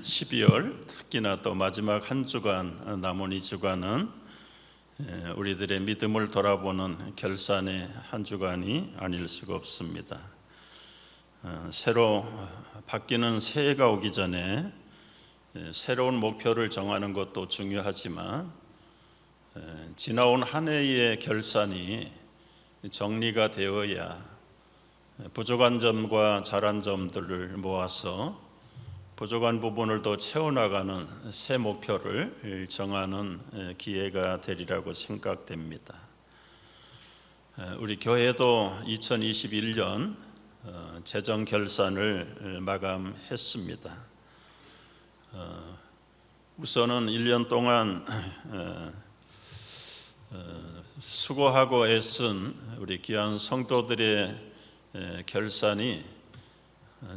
12월 특히나 또 마지막 한 주간 남은 이 주간은 우리들의 믿음을 돌아보는 결산의 한 주간이 아닐 수가 없습니다. 새로 바뀌는 새해가 오기 전에 새로운 목표를 정하는 것도 중요하지만 지나온 한 해의 결산이 정리가 되어야 부족한 점과 잘한 점들을 모아서 부족한 부분을 더 채워나가는 새 목표를 정하는 기회가 되리라고 생각됩니다. 우리 교회도 2021년 재정 결산을 마감했습니다. 우선은 1년 동안 수고하고 애쓴 우리 귀한 성도들의 결산이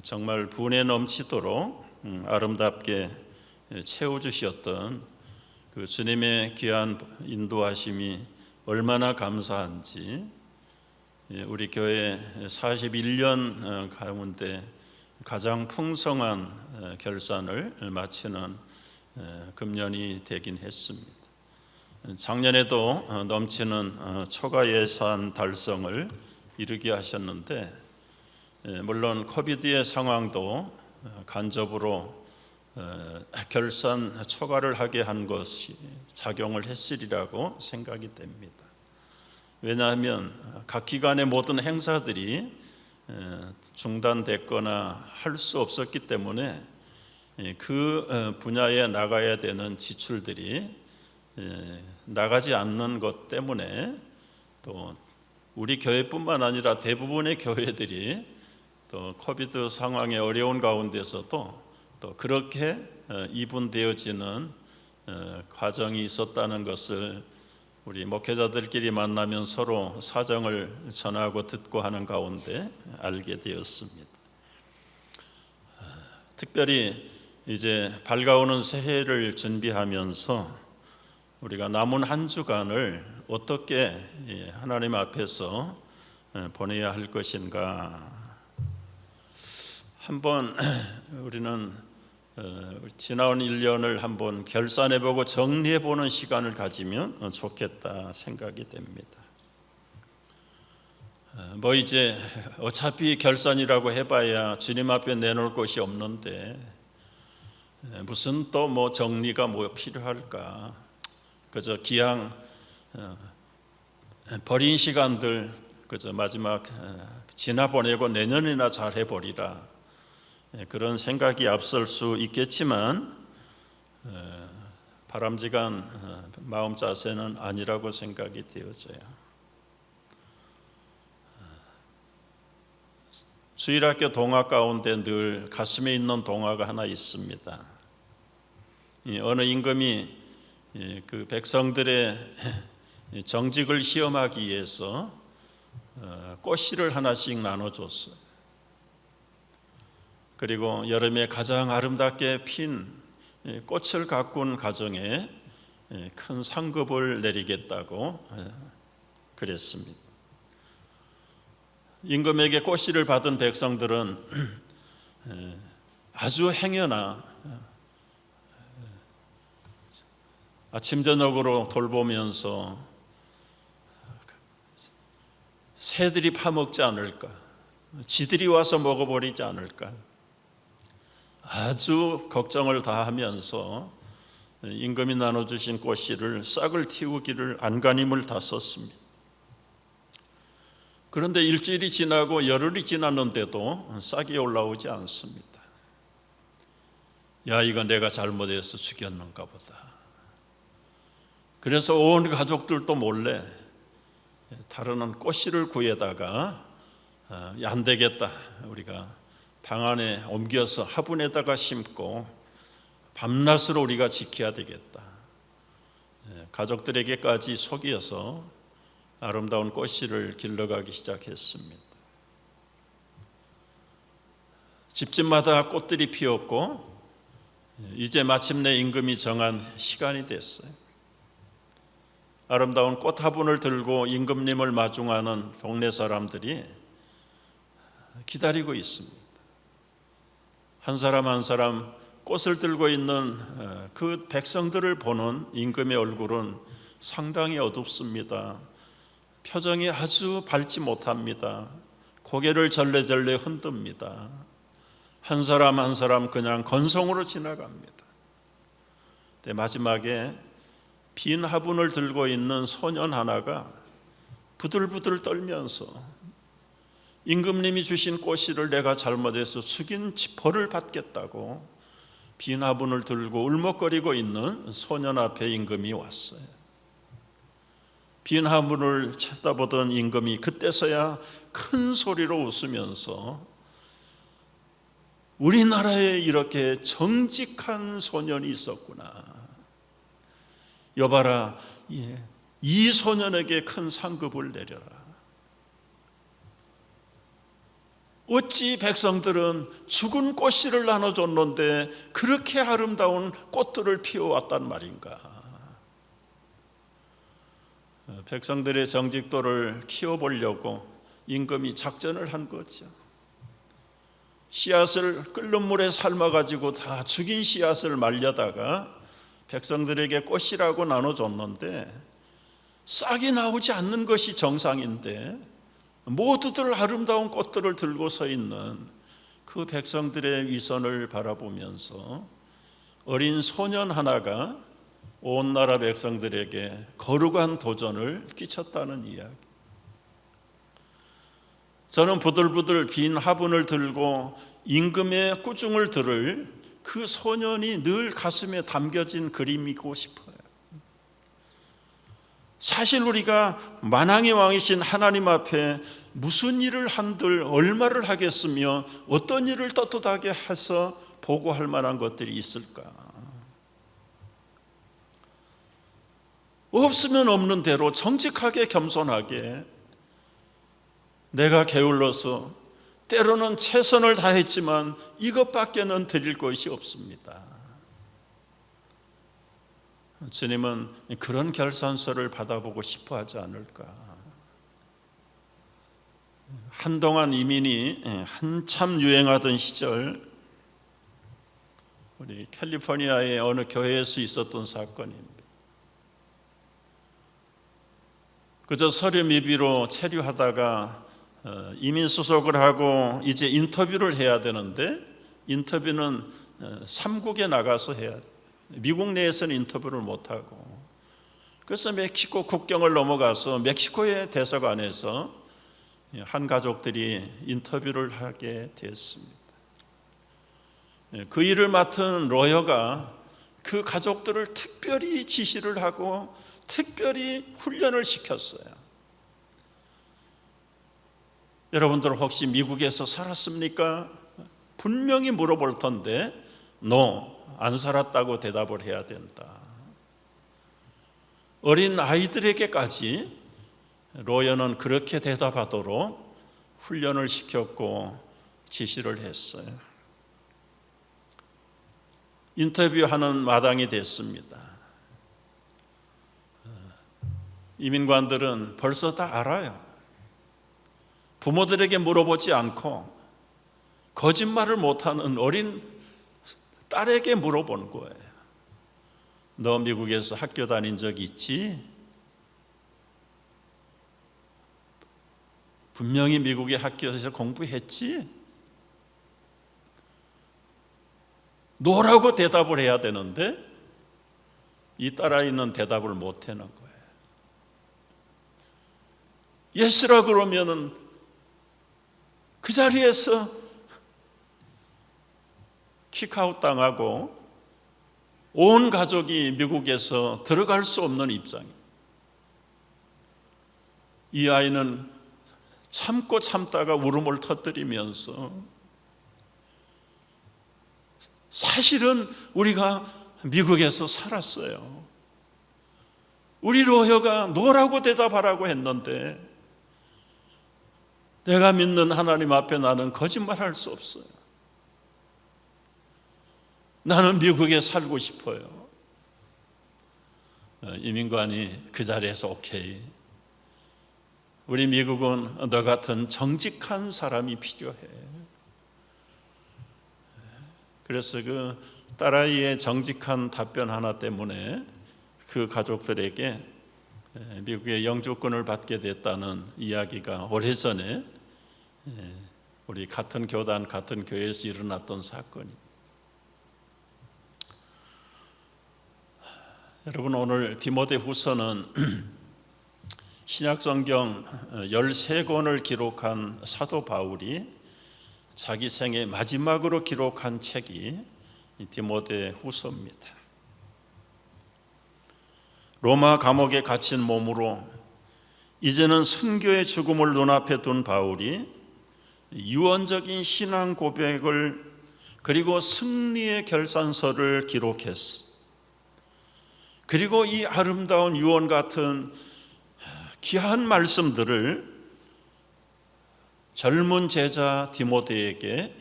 정말 분에 넘치도록 아름답게 채워주셨던 그 주님의 귀한 인도하심이 얼마나 감사한지 우리 교회 41년 가운데 가장 풍성한 결산을 마치는 금년이 되긴 했습니다. 작년에도 넘치는 초과 예산 달성을 이루게 하셨는데 물론 코비드의 상황도 간접으로 결산 초과를 하게 한 것이 작용을 했으리라고 생각이 됩니다. 왜냐하면 각 기관의 모든 행사들이 중단됐거나 할 수 없었기 때문에 그 분야에 나가야 되는 지출들이 나가지 않는 것 때문에 또 우리 교회뿐만 아니라 대부분의 교회들이 또 코비드 상황의 어려운 가운데서도 또 그렇게 이분되어지는 과정이 있었다는 것을 우리 목회자들끼리 만나면 서로 사정을 전하고 듣고 하는 가운데 알게 되었습니다. 특별히 이제 밝아오는 새해를 준비하면서 우리가 남은 한 주간을 어떻게 하나님 앞에서 보내야 할 것인가 한번 우리는 지나온 1년을 한번 결산해보고 정리해보는 시간을 가지면 좋겠다 생각이 됩니다. 뭐 이제 어차피 결산이라고 해봐야 주님 앞에 내놓을 것이 없는데 무슨 또 뭐 정리가 뭐 필요할까? 그저 기왕 버린 시간들 그저 마지막 지나보내고 내년이나 잘 해버리라 그런 생각이 앞설 수 있겠지만 바람직한 마음 자세는 아니라고 생각이 되어져요. 주일학교 동화 가운데 늘 가슴에 있는 동화가 하나 있습니다. 어느 임금이 그 백성들의 정직을 시험하기 위해서 꽃씨를 하나씩 나눠줬어요. 그리고 여름에 가장 아름답게 핀 꽃을 가꾼 가정에 큰 상급을 내리겠다고 그랬습니다. 임금에게 꽃씨를 받은 백성들은 아주 행여나 아침 저녁으로 돌보면서 새들이 파먹지 않을까, 쥐들이 와서 먹어버리지 않을까 아주 걱정을 다 하면서 임금이 나눠주신 꽃씨를 싹을 틔우기를 안간힘을 다 썼습니다. 그런데 일주일이 지나고 열흘이 지났는데도 싹이 올라오지 않습니다. 야, 이거 내가 잘못해서 죽였는가 보다. 그래서 온 가족들도 몰래 다른 꽃씨를 구해다가 안 되겠다, 우리가 방 안에 옮겨서 화분에다가 심고 밤낮으로 우리가 지켜야 되겠다. 가족들에게까지 속여서 아름다운 꽃씨를 길러가기 시작했습니다. 집집마다 꽃들이 피었고 이제 마침내 임금이 정한 시간이 됐어요. 아름다운 꽃 화분을 들고 임금님을 마중하는 동네 사람들이 기다리고 있습니다. 한 사람 한 사람 꽃을 들고 있는 그 백성들을 보는 임금의 얼굴은 상당히 어둡습니다. 표정이 아주 밝지 못합니다. 고개를 절레절레 흔듭니다. 한 사람 한 사람 그냥 건성으로 지나갑니다. 마지막에 빈 화분을 들고 있는 소년 하나가 부들부들 떨면서 임금님이 주신 꽃씨를 내가 잘못해서 죽인 벌을 받겠다고 빈 화분을 들고 울먹거리고 있는 소년 앞에 임금이 왔어요. 빈 화분을 쳐다보던 임금이 그때서야 큰 소리로 웃으면서 우리나라에 이렇게 정직한 소년이 있었구나. 여봐라, 이 소년에게 큰 상급을 내려라. 어찌 백성들은 죽은 꽃씨를 나눠줬는데 그렇게 아름다운 꽃들을 피워왔단 말인가. 백성들의 정직도를 키워보려고 임금이 작전을 한 거죠. 씨앗을 끓는 물에 삶아가지고 다 죽인 씨앗을 말려다가 백성들에게 꽃이라고 나눠줬는데 싹이 나오지 않는 것이 정상인데 모두들 아름다운 꽃들을 들고 서 있는 그 백성들의 위선을 바라보면서 어린 소년 하나가 온 나라 백성들에게 거룩한 도전을 끼쳤다는 이야기. 저는 부들부들 빈 화분을 들고 임금의 꾸중을 들을 그 소년이 늘 가슴에 담겨진 그림이고 싶어요. 사실 우리가 만왕의 왕이신 하나님 앞에 무슨 일을 한들 얼마를 하겠으며 어떤 일을 떳떳하게 해서 보고할 만한 것들이 있을까? 없으면 없는 대로 정직하게 겸손하게 내가 게을러서 때로는 최선을 다했지만 이것밖에는 드릴 것이 없습니다. 주님은 그런 결산서를 받아보고 싶어 하지 않을까. 한동안 이민이 한참 유행하던 시절 우리 캘리포니아의 어느 교회에서 있었던 사건입니다. 그저 서류 미비로 체류하다가 이민 수속을 하고 이제 인터뷰를 해야 되는데 인터뷰는 3국에 나가서 해야 돼요. 미국 내에서는 인터뷰를 못하고 그래서 멕시코 국경을 넘어가서 멕시코의 대사관에서 한 가족들이 인터뷰를 하게 됐습니다. 그 일을 맡은 로여가 그 가족들을 특별히 지시를 하고 특별히 훈련을 시켰어요. 여러분들 혹시 미국에서 살았습니까? 분명히 물어볼 텐데 No, 안 살았다고 대답을 해야 된다. 어린 아이들에게까지 로여는 그렇게 대답하도록 훈련을 시켰고 지시를 했어요. 인터뷰하는 마당이 됐습니다. 이민관들은 벌써 다 알아요. 부모들에게 물어보지 않고 거짓말을 못하는 어린 딸에게 물어본 거예요. 너 미국에서 학교 다닌 적 있지? 분명히 미국의 학교에서 공부했지? 노라고 대답을 해야 되는데 이 딸아이는 대답을 못 하는 거예요. 예스라 그러면은 그 자리에서 킥아웃 당하고 온 가족이 미국에서 들어갈 수 없는 입장입니다. 이 아이는 참고 참다가 울음을 터뜨리면서 사실은 우리가 미국에서 살았어요. 우리 로여가 노라고 대답하라고 했는데 내가 믿는 하나님 앞에 나는 거짓말할 수 없어요. 나는 미국에 살고 싶어요. 이민관이 그 자리에서 오케이. 우리 미국은 너 같은 정직한 사람이 필요해. 그래서 그 딸아이의 정직한 답변 하나 때문에 그 가족들에게 미국의 영주권을 받게 됐다는 이야기가 오래전에 우리 같은 교단, 같은 교회에서 일어났던 사건입니다. 여러분, 오늘 디모데후서는 신약성경 13권을 기록한 사도 바울이 자기 생애 마지막으로 기록한 책이 디모데후서입니다. 로마 감옥에 갇힌 몸으로 이제는 순교의 죽음을 눈앞에 둔 바울이 유언적인 신앙 고백을 그리고 승리의 결산서를 기록했어. 그리고 이 아름다운 유언 같은 귀한 말씀들을 젊은 제자 디모데에게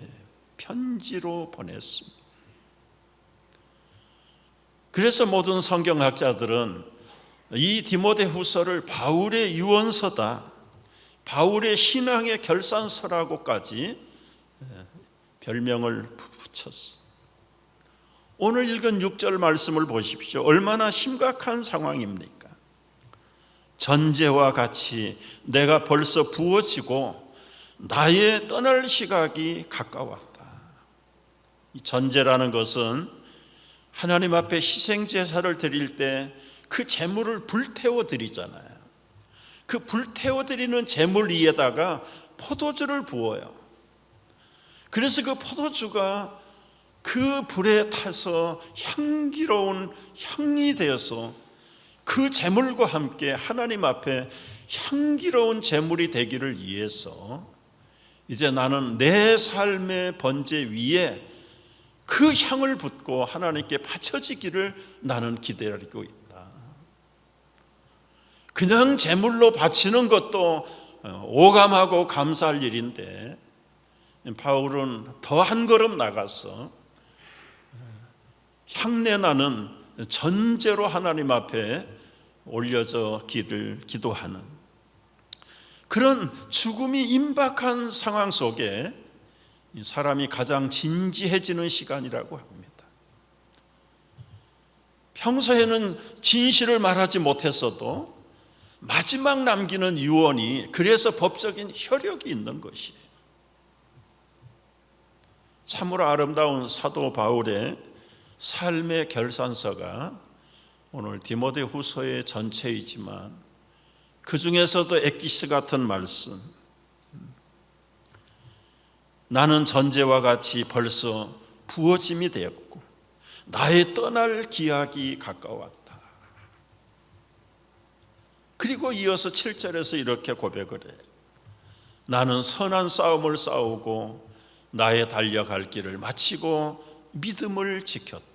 편지로 보냈습니다. 그래서 모든 성경학자들은 이 디모데후서를 바울의 유언서다, 바울의 신앙의 결산서라고까지 별명을 붙였어. 오늘 읽은 6절 말씀을 보십시오. 얼마나 심각한 상황입니까? 전제와 같이 내가 벌써 부어지고 나의 떠날 시각이 가까웠다. 이 전제라는 것은 하나님 앞에 희생 제사를 드릴 때 그 제물을 불태워 드리잖아요. 그 불태워 드리는 제물 위에다가 포도주를 부어요. 그래서 그 포도주가 그 불에 타서 향기로운 향이 되어서 그 제물과 함께 하나님 앞에 향기로운 제물이 되기를 위해서 이제 나는 내 삶의 번제 위에 그 향을 붓고 하나님께 바쳐지기를 나는 기다리고 있다. 그냥 제물로 바치는 것도 오감하고 감사할 일인데 바울은 더 한 걸음 나가서 향내나는 전제로 하나님 앞에 올려져 기도하는 그런 죽음이 임박한 상황 속에 사람이 가장 진지해지는 시간이라고 합니다. 평소에는 진실을 말하지 못했어도 마지막 남기는 유언이 그래서 법적인 효력이 있는 것이에요. 참으로 아름다운 사도 바울의 삶의 결산서가 오늘 디모데후서의 전체이지만 그 중에서도 엑기스 같은 말씀, 나는 전제와 같이 벌써 부어짐이 되었고 나의 떠날 기약이 가까웠다. 그리고 이어서 7절에서 이렇게 고백을 해. 나는 선한 싸움을 싸우고 나의 달려갈 길을 마치고 믿음을 지켰다.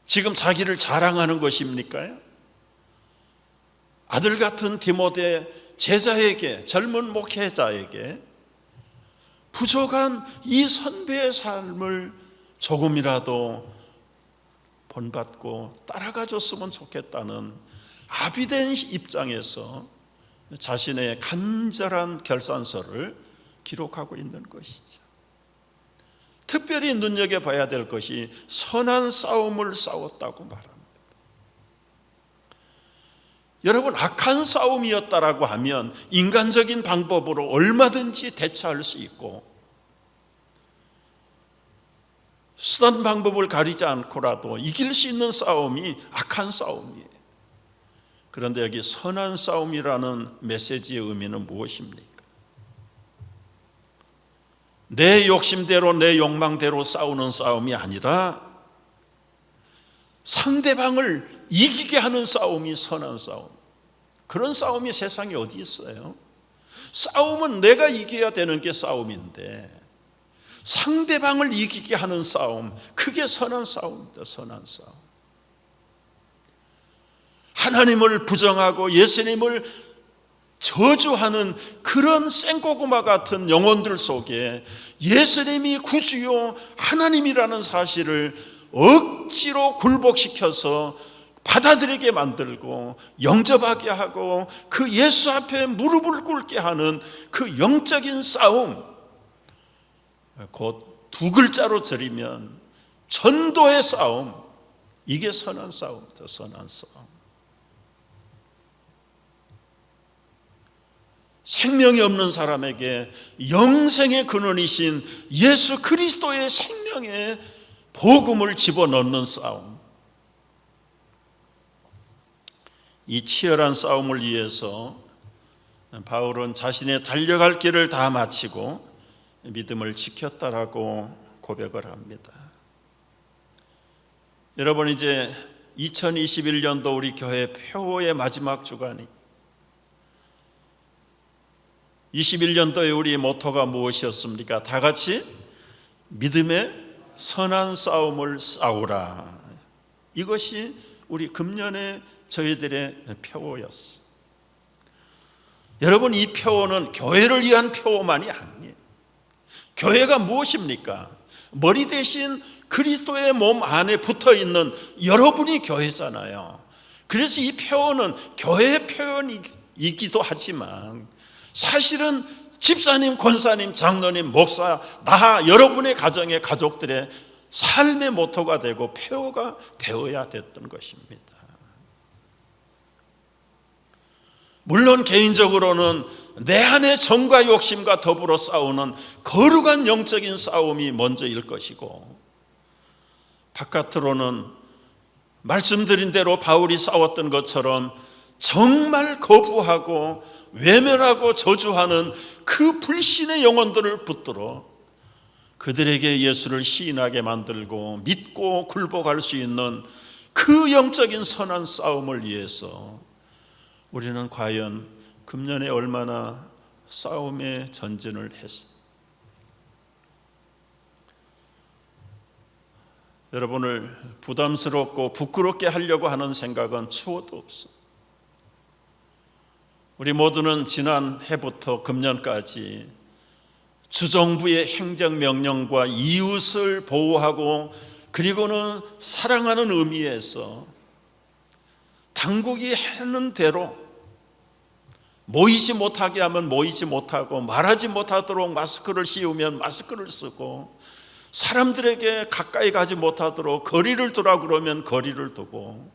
지금 자기를 자랑하는 것입니까? 아들 같은 디모데 제자에게, 젊은 목회자에게 부족한 이 선배의 삶을 조금이라도 본받고 따라가 줬으면 좋겠다는 아비된 입장에서 자신의 간절한 결산서를 기록하고 있는 것이죠. 특별히 눈여겨봐야 될 것이 선한 싸움을 싸웠다고 말합니다. 여러분, 악한 싸움이었다라고 하면 인간적인 방법으로 얼마든지 대처할 수 있고 수단 방법을 가리지 않고라도 이길 수 있는 싸움이 악한 싸움이에요. 그런데 여기 선한 싸움이라는 메시지의 의미는 무엇입니까? 내 욕심대로 내 욕망대로 싸우는 싸움이 아니라 상대방을 이기게 하는 싸움이 선한 싸움. 그런 싸움이 세상에 어디 있어요? 싸움은 내가 이겨야 되는 게 싸움인데 상대방을 이기게 하는 싸움, 그게 선한 싸움입니다. 선한 싸움. 하나님을 부정하고 예수님을 저주하는 그런 생고구마 같은 영혼들 속에 예수님이 구주요 하나님이라는 사실을 억지로 굴복시켜서 받아들이게 만들고 영접하게 하고 그 예수 앞에 무릎을 꿇게 하는 그 영적인 싸움, 곧 두 글자로 드리면 전도의 싸움, 이게 선한 싸움이죠. 선한 싸움. 생명이 없는 사람에게 영생의 근원이신 예수 그리스도의 생명의 복음을 집어넣는 싸움. 이 치열한 싸움을 위해서 바울은 자신의 달려갈 길을 다 마치고 믿음을 지켰다라고 고백을 합니다. 여러분, 이제 2021년도 우리 교회 표의 마지막 주간이 21년도에 우리 모토가 무엇이었습니까? 다 같이 믿음의 선한 싸움을 싸우라. 이것이 우리 금년의 저희들의 표어였어. 여러분, 이 표어는 교회를 위한 표어만이 아니에요. 교회가 무엇입니까? 머리 대신 그리스도의 몸 안에 붙어있는 여러분이 교회잖아요. 그래서 이 표어는 교회의 표현이기도 하지만 사실은 집사님, 권사님, 장로님, 목사, 나 여러분의 가정의 가족들의 삶의 모토가 되고 표어가 되어야 됐던 것입니다. 물론 개인적으로는 내 안의 정과 욕심과 더불어 싸우는 거룩한 영적인 싸움이 먼저일 것이고, 바깥으로는 말씀드린 대로 바울이 싸웠던 것처럼 정말 거부하고 외면하고 저주하는 그 불신의 영혼들을 붙들어 그들에게 예수를 시인하게 만들고 믿고 굴복할 수 있는 그 영적인 선한 싸움을 위해서 우리는 과연 금년에 얼마나 싸움의 전진을 했습니까? 여러분을 부담스럽고 부끄럽게 하려고 하는 생각은 추호도 없어. 우리 모두는 지난 해부터 금년까지 주정부의 행정명령과 이웃을 보호하고 그리고는 사랑하는 의미에서 당국이 하는 대로 모이지 못하게 하면 모이지 못하고 말하지 못하도록 마스크를 씌우면 마스크를 쓰고 사람들에게 가까이 가지 못하도록 거리를 두라 그러면 거리를 두고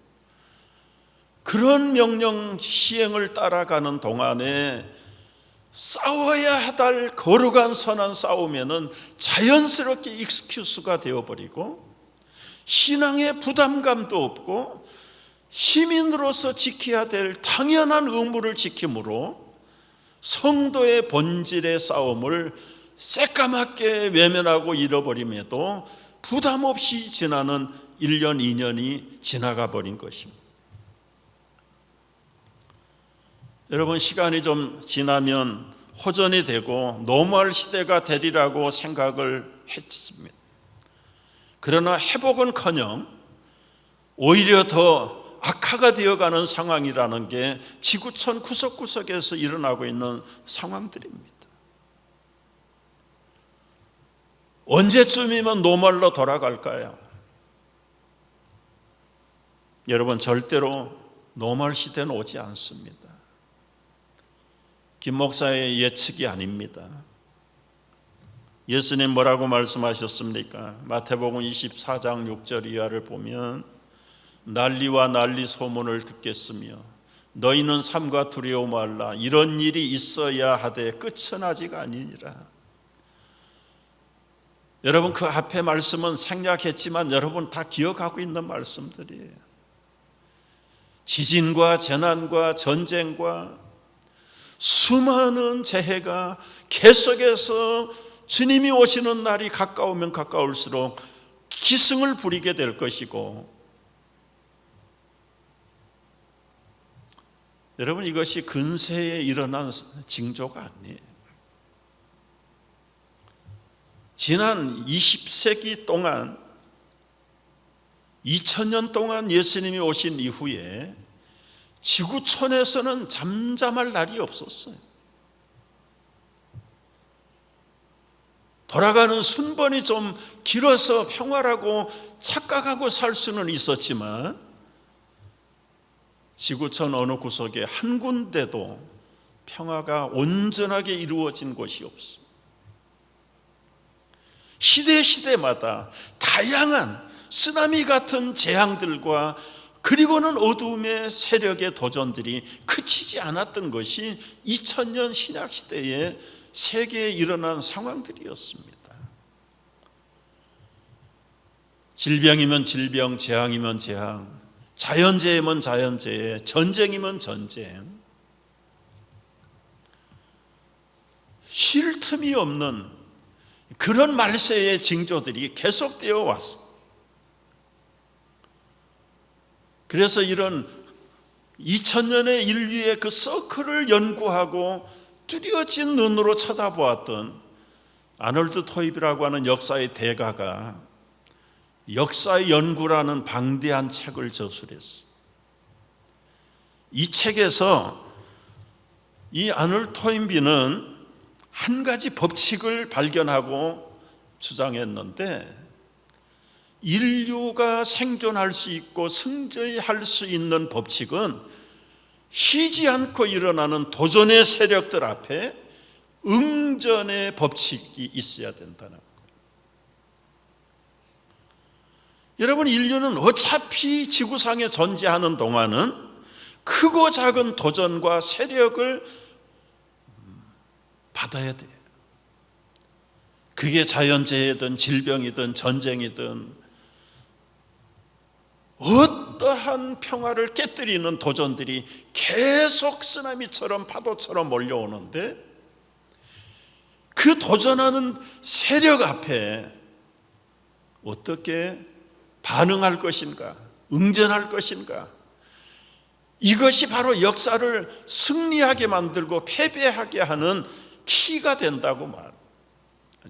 그런 명령 시행을 따라가는 동안에 싸워야 할 거룩한 선한 싸움에는 자연스럽게 익스큐스가 되어버리고 신앙의 부담감도 없고 시민으로서 지켜야 될 당연한 의무를 지킴으로 성도의 본질의 싸움을 새까맣게 외면하고 잃어버림에도 부담 없이 지나는 1년, 2년이 지나가 버린 것입니다. 여러분, 시간이 좀 지나면 호전이 되고 노멀 시대가 되리라고 생각을 했습니다. 그러나 회복은커녕 오히려 더 악화가 되어가는 상황이라는 게 지구촌 구석구석에서 일어나고 있는 상황들입니다. 언제쯤이면 노멀로 돌아갈까요? 여러분, 절대로 노멀 시대는 오지 않습니다. 김 목사의 예측이 아닙니다. 예수님 뭐라고 말씀하셨습니까? 마태복음 24장 6절 이하를 보면 난리와 난리 소문을 듣겠으며 너희는 삼가 두려워 말라. 이런 일이 있어야 하되 끝은 아직 아니니라. 여러분, 그 앞에 말씀은 생략했지만 여러분 다 기억하고 있는 말씀들이에요. 지진과 재난과 전쟁과 수많은 재해가 계속해서 주님이 오시는 날이 가까우면 가까울수록 기승을 부리게 될 것이고, 여러분, 이것이 근세에 일어난 징조가 아니에요. 지난 20세기 동안 2000년 동안 예수님이 오신 이후에 지구촌에서는 잠잠할 날이 없었어요. 돌아가는 순번이 좀 길어서 평화라고 착각하고 살 수는 있었지만 지구촌 어느 구석에 한 군데도 평화가 온전하게 이루어진 곳이 없어요. 시대마다 다양한 쓰나미 같은 재앙들과 그리고는 어두움의 세력의 도전들이 그치지 않았던 것이 2000년 신약시대에 세계에 일어난 상황들이었습니다. 질병이면 질병, 재앙이면 재앙, 자연재해면 자연재해, 전쟁이면 전쟁, 쉴 틈이 없는 그런 말세의 징조들이 계속되어 왔습니다. 그래서 이런 2000년의 인류의 그 서클을 연구하고 뚜렷진 눈으로 쳐다보았던 아놀드 토입이라고 하는 역사의 대가가 역사의 연구라는 방대한 책을 저술했어요. 이 책에서 이 아놀드 토인비는 한 가지 법칙을 발견하고 주장했는데, 인류가 생존할 수 있고 승저할 수 있는 법칙은 쉬지 않고 일어나는 도전의 세력들 앞에 응전의 법칙이 있어야 된다는 거예요. 여러분, 인류는 어차피 지구상에 존재하는 동안은 크고 작은 도전과 세력을 받아야 돼요. 그게 자연재해든 질병이든 전쟁이든 어떠한 평화를 깨뜨리는 도전들이 계속 쓰나미처럼 파도처럼 몰려오는데, 그 도전하는 세력 앞에 어떻게 반응할 것인가, 응전할 것인가, 이것이 바로 역사를 승리하게 만들고 패배하게 하는 키가 된다고 말.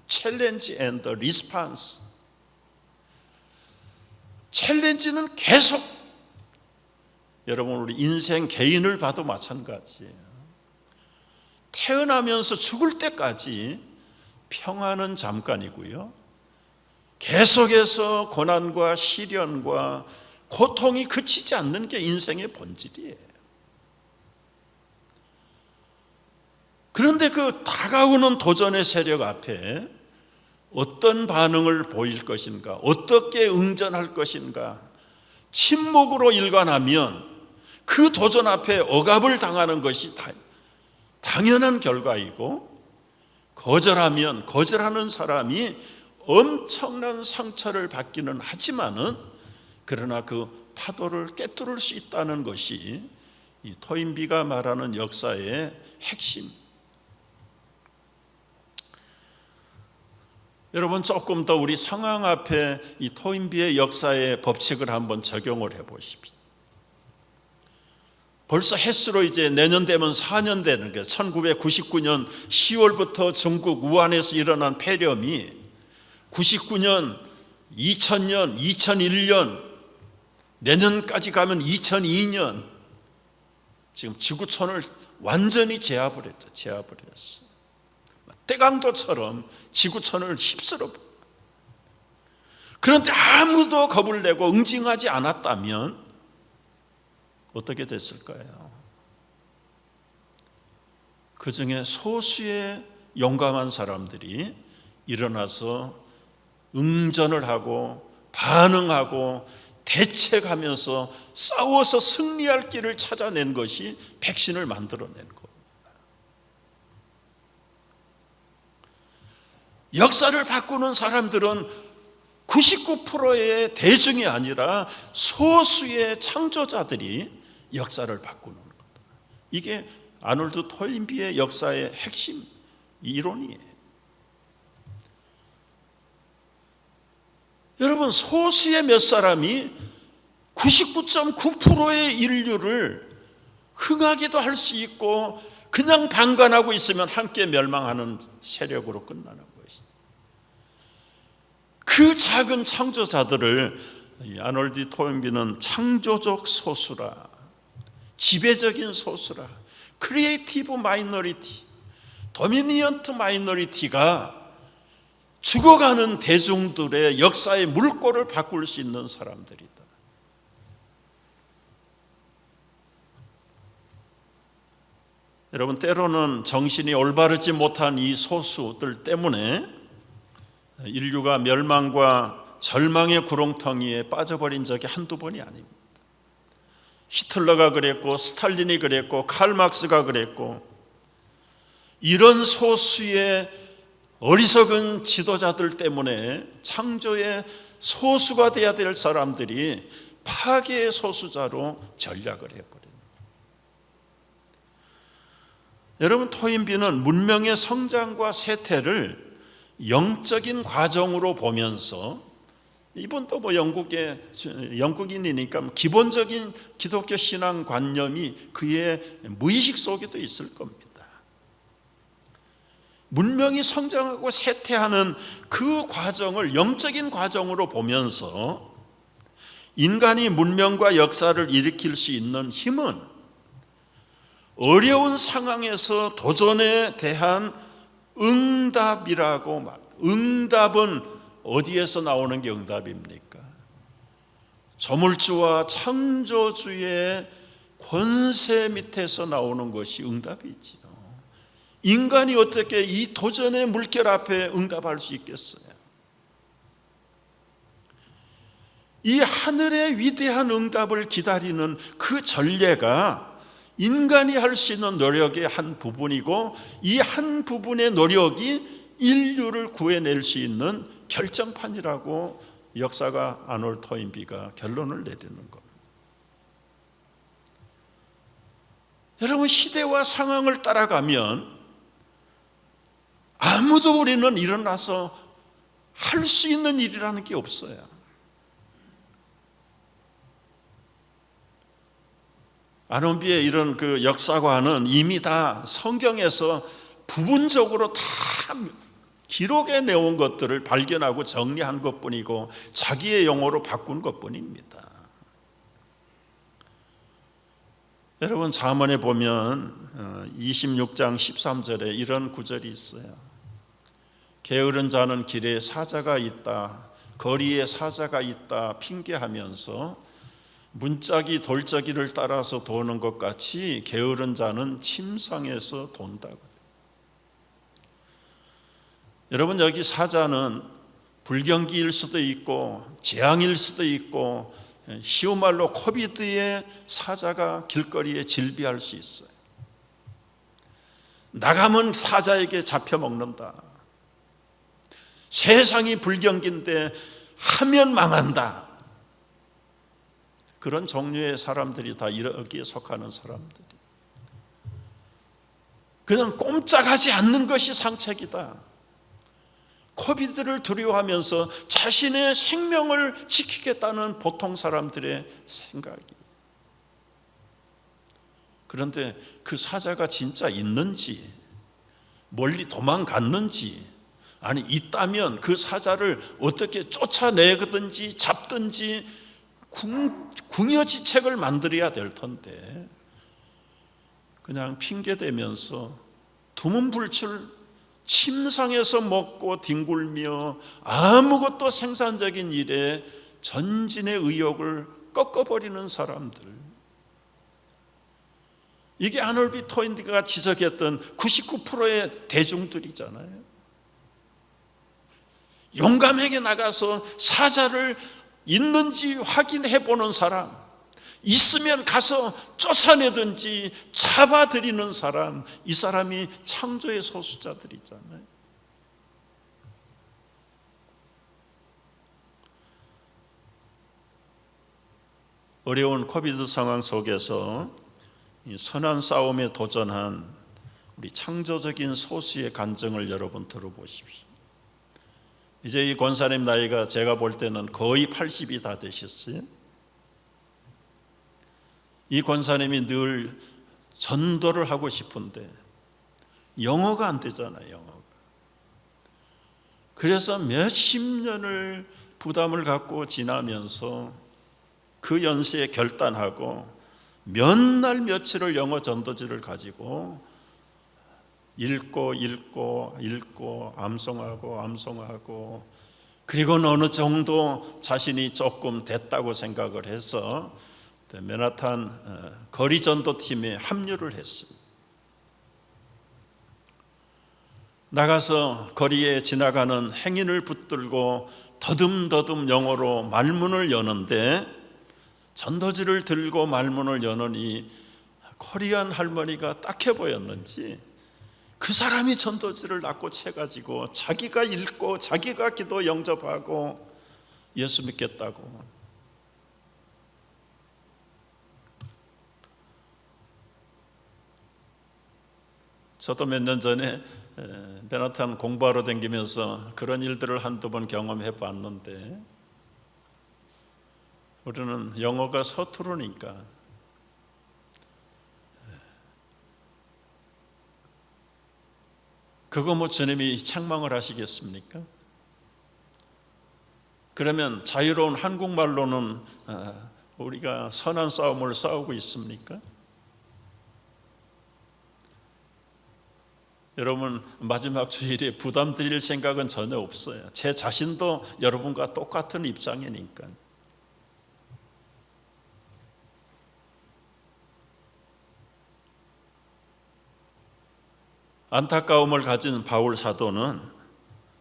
챌린지 앤 더 리스판스. 챌린지는 계속, 여러분 우리 인생 개인을 봐도 마찬가지예요. 태어나면서 죽을 때까지 평화는 잠깐이고요, 계속해서 고난과 시련과 고통이 그치지 않는 게 인생의 본질이에요. 그런데 그 다가오는 도전의 세력 앞에 어떤 반응을 보일 것인가, 어떻게 응전할 것인가, 침묵으로 일관하면 그 도전 앞에 억압을 당하는 것이 당연한 결과이고, 거절하면 거절하는 사람이 엄청난 상처를 받기는 하지만은, 그러나 그 파도를 꿰뚫을 수 있다는 것이 이 토인비가 말하는 역사의 핵심. 여러분, 조금 더 우리 상황 앞에 이 토인비의 역사의 법칙을 한번 적용을 해 보십시오. 벌써 햇수로 이제 내년 되면 4년 되는 게, 1999년 10월부터 중국 우한에서 일어난 폐렴이 99년, 2000년, 2001년, 내년까지 가면 2002년, 지금 지구촌을 완전히 제압을 했어. 태강도처럼 지구촌을 휩쓸어. 그런데 아무도 겁을 내고 응징하지 않았다면 어떻게 됐을까요? 그 중에 소수의 용감한 사람들이 일어나서 응전을 하고 반응하고 대책하면서 싸워서 승리할 길을 찾아낸 것이 백신을 만들어낸 겁니다. 역사를 바꾸는 사람들은 99%의 대중이 아니라 소수의 창조자들이 역사를 바꾸는 겁니다. 이게 아놀드 토인비의 역사의 핵심 이론이에요. 여러분, 소수의 몇 사람이 99.9%의 인류를 흥하기도 할 수 있고, 그냥 방관하고 있으면 함께 멸망하는 세력으로 끝나는 것이죠. 그 작은 창조자들을 아놀드 토인비는 창조적 소수라, 지배적인 소수라, 크리에이티브 마이너리티, 도미니언트 마이너리티가 죽어가는 대중들의 역사의 물꼬를 바꿀 수 있는 사람들이다. 여러분, 때로는 정신이 올바르지 못한 이 소수들 때문에 인류가 멸망과 절망의 구렁텅이에 빠져버린 적이 한두 번이 아닙니다. 히틀러가 그랬고, 스탈린이 그랬고, 칼 막스가 그랬고, 이런 소수의 어리석은 지도자들 때문에 창조의 소수가 되어야 될 사람들이 파괴의 소수자로 전략을 해버립니다. 여러분, 토인비는 문명의 성장과 쇠퇴를 영적인 과정으로 보면서, 이분도 영국인이니까 기본적인 기독교 신앙관념이 그의 무의식 속에도 있을 겁니다. 문명이 성장하고 쇠퇴하는 그 과정을 영적인 과정으로 보면서 인간이 문명과 역사를 일으킬 수 있는 힘은 어려운 상황에서 도전에 대한 응답이라고 말합니다. 응답은 어디에서 나오는 게 응답입니까? 조물주와 창조주의 권세 밑에서 나오는 것이 응답이지요. 인간이 어떻게 이 도전의 물결 앞에 응답할 수 있겠어요? 이 하늘의 위대한 응답을 기다리는 그 전례가 인간이 할 수 있는 노력의 한 부분이고, 이 한 부분의 노력이 인류를 구해낼 수 있는 결정판이라고 역사가 아놀드 토인비가 결론을 내리는 겁니다. 여러분, 시대와 상황을 따라가면 아무도 우리는 일어나서 할 수 있는 일이라는 게 없어요. 아놀드의 이런 그 역사관은 이미 다 성경에서 부분적으로 다 기록에 내온 것들을 발견하고 정리한 것뿐이고 자기의 용어로 바꾼 것뿐입니다. 여러분, 잠언에 보면 26장 13절에 이런 구절이 있어요. 게으른 자는 길에 사자가 있다, 거리에 사자가 있다 핑계하면서 문짝이 돌짝이를 따라서 도는 것 같이 게으른 자는 침상에서 돈다고. 여러분, 여기 사자는 불경기일 수도 있고 재앙일 수도 있고, 쉬운 말로 코비드의 사자가 길거리에 질비할 수 있어요. 나가면 사자에게 잡혀 먹는다. 세상이 불경기인데 하면 망한다. 그런 종류의 사람들이 다 여기에 속하는 사람들이. 그냥 꼼짝하지 않는 것이 상책이다. 코비드를 두려워하면서 자신의 생명을 지키겠다는 보통 사람들의 생각이. 그런데 그 사자가 진짜 있는지, 멀리 도망갔는지, 아니 있다면 그 사자를 어떻게 쫓아내든지 잡든지 궁여지책을 만들어야 될 텐데, 그냥 핑계대면서 두문불출 침상에서 먹고 뒹굴며 아무것도 생산적인 일에 전진의 의욕을 꺾어버리는 사람들, 이게 아놀드 토인비가 지적했던 99%의 대중들이잖아요. 용감하게 나가서 사자를 있는지 확인해보는 사람, 있으면 가서 쫓아내든지 잡아들이는 사람, 이 사람이 창조의 소수자들이잖아요. 어려운 코비드 상황 속에서 이 선한 싸움에 도전한 우리 창조적인 소수의 간증을 여러분 들어보십시오. 이제 이 권사님 나이가 제가 볼 때는 거의 80이 다 되셨어요. 이 권사님이 늘 전도를 하고 싶은데 영어가 안 되잖아요. 영어가. 그래서 몇십 년을 부담을 갖고 지나면서 그 연세에 결단하고 몇 날 며칠을 영어 전도지를 가지고 읽고 암송하고 그리고는 어느 정도 자신이 조금 됐다고 생각을 해서 맨하탄 거리전도팀에 합류를 했어요. 나가서 거리에 지나가는 행인을 붙들고 더듬더듬 영어로 말문을 여는데, 전도지를 들고 말문을 여느니 코리안 할머니가 딱해 보였는지 그 사람이 전도지를 낚고 채가지고 자기가 읽고 자기가 기도 영접하고 예수 믿겠다고. 저도 몇 년 전에 베나탄 공부하러 다니면서 그런 일들을 한두 번 경험해 봤는데, 우리는 영어가 서투르니까 그거 뭐 주님이 책망을 하시겠습니까? 그러면 자유로운 한국말로는 우리가 선한 싸움을 싸우고 있습니까? 여러분, 마지막 주일에 부담 드릴 생각은 전혀 없어요. 제 자신도 여러분과 똑같은 입장이니까. 안타까움을 가진 바울 사도는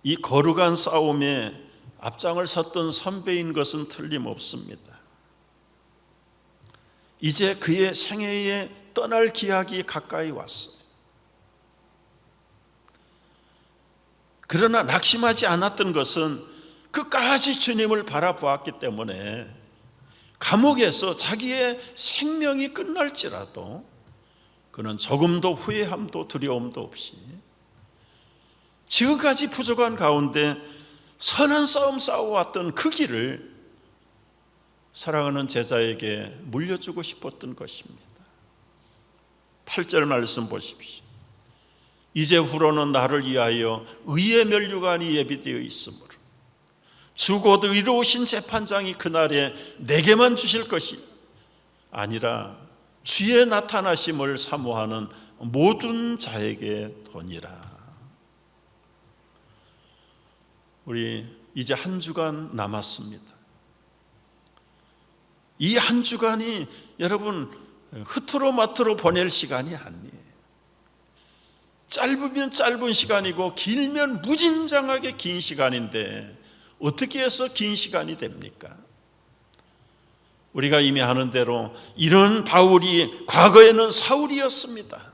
이 거룩한 싸움에 앞장을 섰던 선배인 것은 틀림없습니다. 이제 그의 생애에 떠날 기약이 가까이 왔어요. 그러나 낙심하지 않았던 것은 끝까지 주님을 바라보았기 때문에 감옥에서 자기의 생명이 끝날지라도 그는 조금도 후회함도 두려움도 없이 지금까지 부족한 가운데 선한 싸움 싸워왔던 그 길을 사랑하는 제자에게 물려주고 싶었던 것입니다. 8절 말씀 보십시오. 이제후로는 나를 위하여 의의 면류관이 예비되어 있으므로 주 곧 의로우신 재판장이 그날에 내게만 주실 것이 아니라 주의 나타나심을 사모하는 모든 자에게 도니라. 우리 이제 한 주간 남았습니다. 이 한 주간이 여러분 흐트로마트로 보낼 시간이 아니에요. 짧으면 짧은 시간이고 길면 무진장하게 긴 시간인데 어떻게 해서 긴 시간이 됩니까? 우리가 이미 아는 대로 이런 바울이 과거에는 사울이었습니다.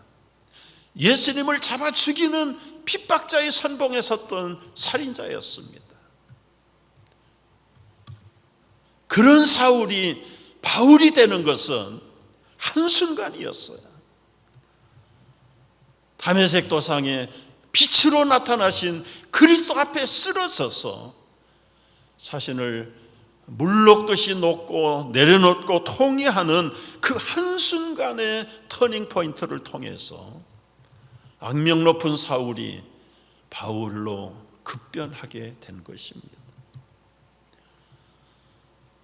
예수님을 잡아 죽이는 핍박자의 선봉에 섰던 살인자였습니다. 그런 사울이 바울이 되는 것은 한순간이었어요. 다메섹 도상에 빛으로 나타나신 그리스도 앞에 쓰러져서 자신을 물녹듯이 녹고 내려놓고 통회하는 그 한순간의 터닝 포인트를 통해서 악명 높은 사울이 바울로 급변하게 된 것입니다.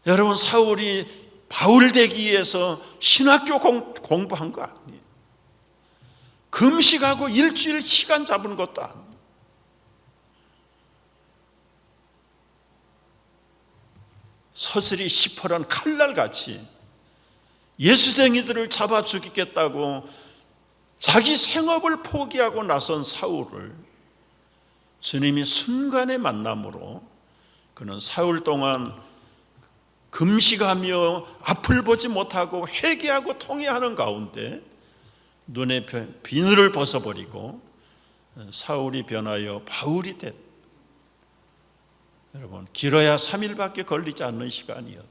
여러분, 사울이 바울 되기 위해서 신학교 공부한 거 아니에요. 금식하고 일주일 시간 잡은 것도 아니에요. 서슬이 시퍼런 칼날같이 예수쟁이들을 잡아 죽이겠다고 자기 생업을 포기하고 나선 사울을 주님이 순간의 만남으로 그는 사흘 동안 금식하며 앞을 보지 못하고 회개하고 통회하는 가운데 눈의 비늘을 벗어버리고 사울이 변하여 바울이 됐다. 여러분, 길어야 3일밖에 걸리지 않는 시간이었다.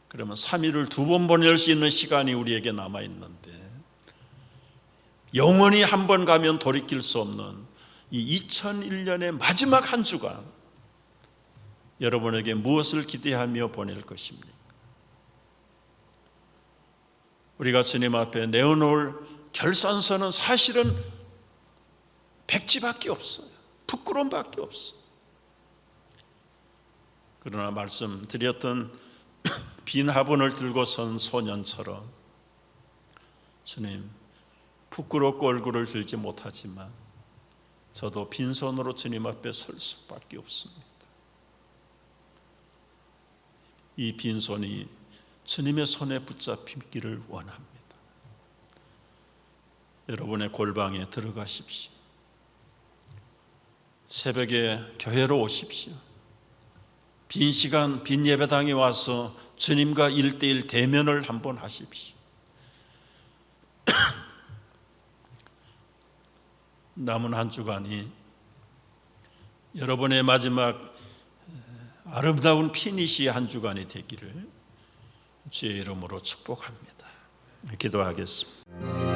그러면 3일을 2번 보낼 수 있는 시간이 우리에게 남아있는데 영원히 한 번 가면 돌이킬 수 없는 이 2001년의 마지막 한 주간, 여러분에게 무엇을 기대하며 보낼 것입니까? 우리가 주님 앞에 내어놓을 결산서는 사실은 백지밖에 없어요. 부끄러움밖에 없어요. 그러나 말씀드렸던 빈 화분을 들고 선 소년처럼 주님, 부끄럽고 얼굴을 들지 못하지만 저도 빈손으로 주님 앞에 설 수밖에 없습니다. 이 빈손이 주님의 손에 붙잡히기를 원합니다. 여러분의 골방에 들어가십시오. 새벽에 교회로 오십시오. 빈 시간, 빈 예배당에 와서 주님과 1:1 대면을 한번 하십시오. 남은 한 주간이 여러분의 마지막 아름다운 피니시의 한 주간이 되기를 주의 이름으로 축복합니다. 기도하겠습니다.